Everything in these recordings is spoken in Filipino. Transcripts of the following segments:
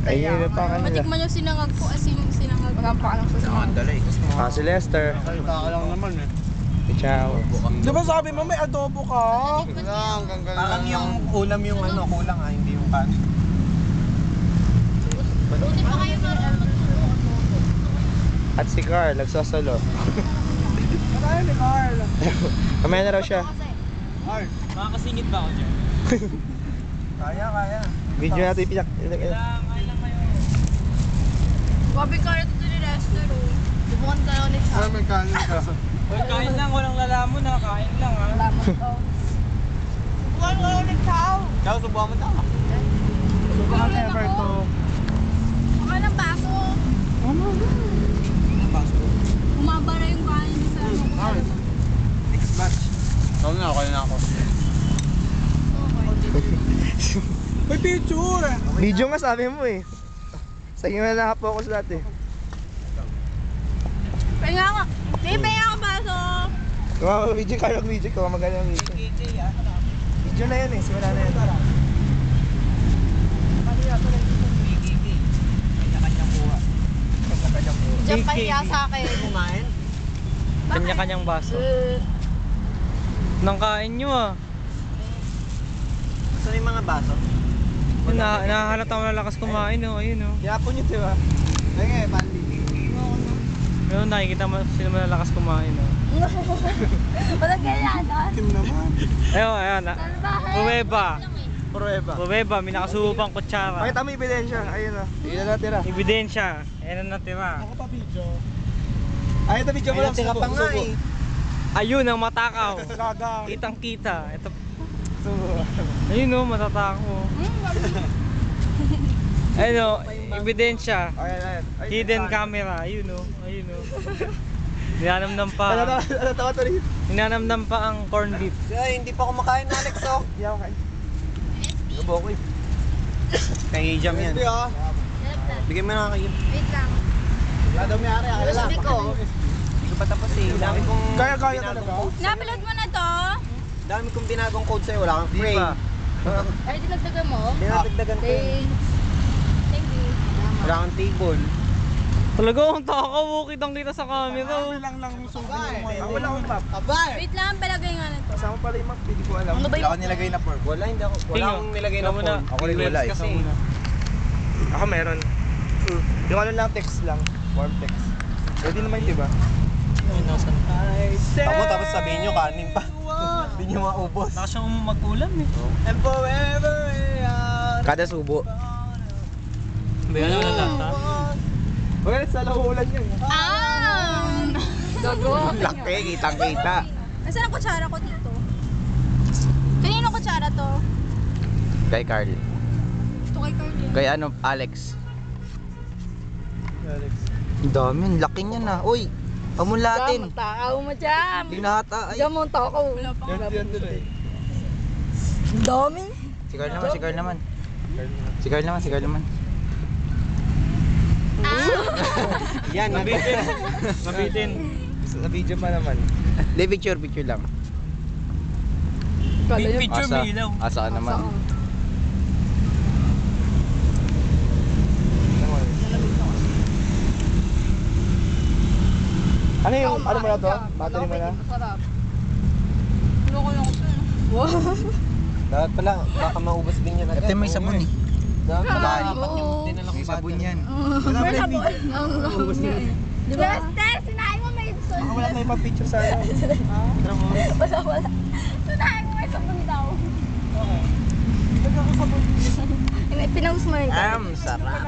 Ayun na pa kanila. Matikman yung sinangag ko, asin yung sinangag. Magkampa ka lang sa sinangag. Si Lester. Salita ka lang naman eh. Ciao. Di ba sabi mo may adobo ka? Wala, hanggang galing. Parang yung ulam yung ano, kulang ah, hindi yung pan. Buti pa kayo marunong. At si Carl, nagsasalo. Kaya ni Carl. Kamaya na raw siya. Carl. Makakasingit ba ako dyan? Kaya. Video natin piyak. Kailan kayo? Babi ka rin ito ni Lester, oh. Dubukan ka lang ulit siya. May kanin ka. Uy, kain lang, walang lalamon ha. Kain lang ha. Salamat ko. Dubukan ka lang ulit siya. Ciao, subuhan mo daw. Subuhan ever to. Baka ng baso. Umabara yung kanin sa ano. Next batch. Ikaw na, okay na ako. May picture! Video nga sabi mo eh. Sa inyo na nakapokus dati. Penga nga. May penga ka baso. Kung video ka, mag-video ka, magaling ang video. Video na yan eh, simula na yan. Diyan pa hiya sa akin. Kumain? Kanya-kanyang baso. Nang kain nyo ah. Saan yung mga baso? Nahahalata mo lalakas kumain oh. Ayun oh. Yapon nyo, diba? Sige, pandi. Pero nakikita mo sila malalakas kumain oh. Walang ganyan. Kim naman. Ayun ah. Pruweba. Prueba. Pruweba, may nakasubang kutsara. Pakita mo ebidensya, ayun o. Yun na natira. Ebidensya. Ayan ang natira. Ako pa video. Ay, ito video mo lang. Tira pa nga eh. Ayun ang matakaw. Gagang. Kitang kita. Ito. Subo. Ayun oh, matatakaw. Ayun oh, ebidensya. Ayan. Hidden camera. Ayun oh. Ayun oh. Ninanamnam pa. Tawa to rin. Ninanamnam pa ang corn beef. Ay, hindi pa kumakain Alex oh. Hindi ako kain. Gabo ko eh. Kay Jam yan. Hindi ah. Bigyan mo na kayo. Wait lang. Wala daw may ari. Sabi ko. Hindi ko pa tapos eh. Dami kong Kaya talaga. Napilad mo na to. Dami kong binagong code sa'yo. Wala kang Di frame. pa. Ay, dinagdagan mo. Dinadagdagan ko yun. Thank you. Wala kang table. Talaga ang takaw. Kitang kita sa camera. lang subo mo ngayon. Wala akong map. Abay! Wait lang, palagay nga na to. Kasama pala yung map, hindi ko alam. Ano ba Wala akong nilagay na form. Wala, hindi ako. Wala Tingnan. akong nilagay na Ikaw muna. form. Ako rin wala eh. Kasi. Ako meron. Yung ano lang, text lang. Form text. Pwede naman, diba? Tapos sabihin nyo kanin pa. Hindi nyo maubos. Baka siyang mag-ulam eh. And forever we are. Kada subo. Bayan naman ang lata. Wala, sa lahulan yun. Gago. Laki, kitang-kita. Nasaan ang kutsara ko dito? Kanino kutsara to? Kay Carl. Ito kay Carlin. Kay ano, Alex. Ang dami, ang laki niya na. Uy, pamulatin. Takaw mo dyan. Hindi na hata. Ay, Diyan mo takaw. Wala pa. yan eh. Ang dami. Si Carl naman, si Carl naman. Si Carl naman, si Carl naman. Yan, Mabitin. Mabitin. Sa video pa naman. Hindi, picture lang. Picture Asa, may ilaw. asa ka naman. Ano yung, ano mo na to? Battery mo na? Masarap. Loko lang ito. Dapat pala, baka maubos din yan agad. Ate, may sabon eh. Dapat yung dinala May kong sabon butter. yan. Wala pa yung video. Di ba? Tess, sinahin mo may sabon. Wala na yung picture sa ano. Wala. Sinahin mo may sabon daw. Pinaus mo yun. Sarap.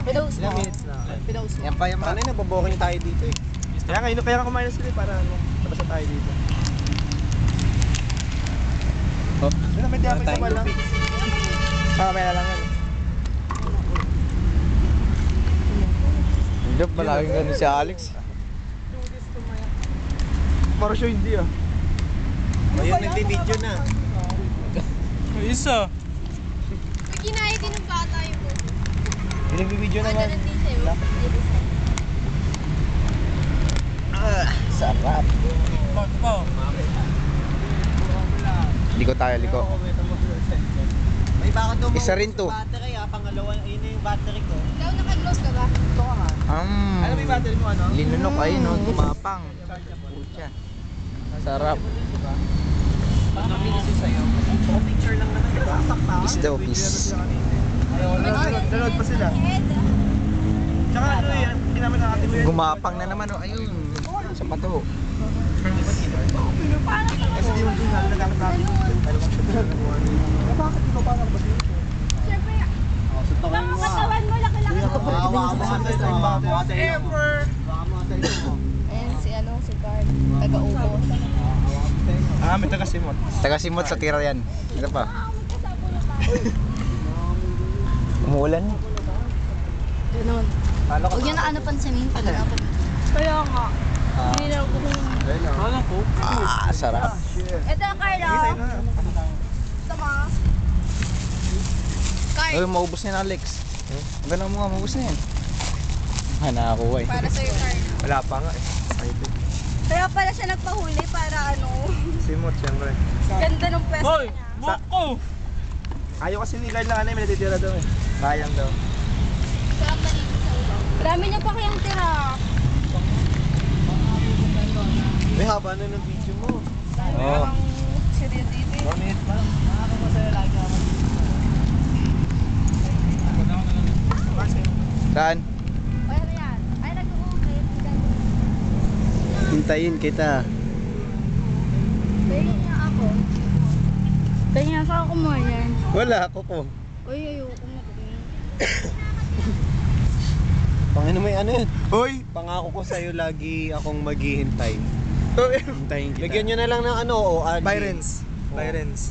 Pinaus mo. Ilang minutes na? Pinaus mo. Yan pa yung Ano yun, naboboking tayo dito eh. Kaya nga kumain na sila para ano, tapos na tayo dito. Oh, yun may tiyapi sa pala. May na lang yan. Hindi, malaging ganun si Alex. Para siya hindi ah. Ayun, nagbibideo na. Isa. Kinaya din ng bata yun. Yung nagbibideo naman. Ganun din sa'yo. Sarap. Pa. Liko tayo, liko. May baka dumawa Isa rin to. battery pangalawa, yun na yung battery ko. Ikaw naka-gloss ka ba? Ano may battery mo ano? Linunok ay no, gumapang. Pucha. Sarap. Pag napinis yun sa'yo, so picture lang naman yun. Is the office. Nanood pa sila. Tsaka ano yan, hindi namin nakati ko yan. Gumapang na naman oh. Ayun. Sa pato. Kasi di mo din nagkakit natin. Bakit ikaw parang ba dito? Siyempre, baka katawan mo, laki-laki. Ayan si si Carl. Taga-ubo. May taga-simot. Taga-simot sa tira yan. Ito pa. Umuulan. Ganun. Huwag niyo na ano pansinin pag ako. Kaya nga. Hindi na ako Sarap. Ito, Carlo. Ito mo. Carl, Uy, maubos na yan, Alex. Ganun mo nga, maubos na yan. Nakakuha eh. para sa'yo, Carlo. Wala pa nga eh. Excited. Kaya pala siya nagpahuli para Simot, syempre. ganda ng pwesto Hoy! niya. Buko! Ayaw kasi ni Carl lang ano, may natitira daw eh. Sayang daw. Sarap maligo sa ulo. Marami niya pa kayang tira. May haba na ng video mo. Oo. Seryo dito. 1 minute pa lang. Saan? Ay, ano yan? Ay, nag-uukit. Hintayin kita. Tingin niya ako. Tingin sa ako mo yan. Wala ako po. Uy, ayoko mo. Pangino may ano yun? Hoy! Pangako ko sa'yo lagi akong maghihintay. Hintayin kita. Bigyan nyo na lang ng ano, o Byrens. Byrens.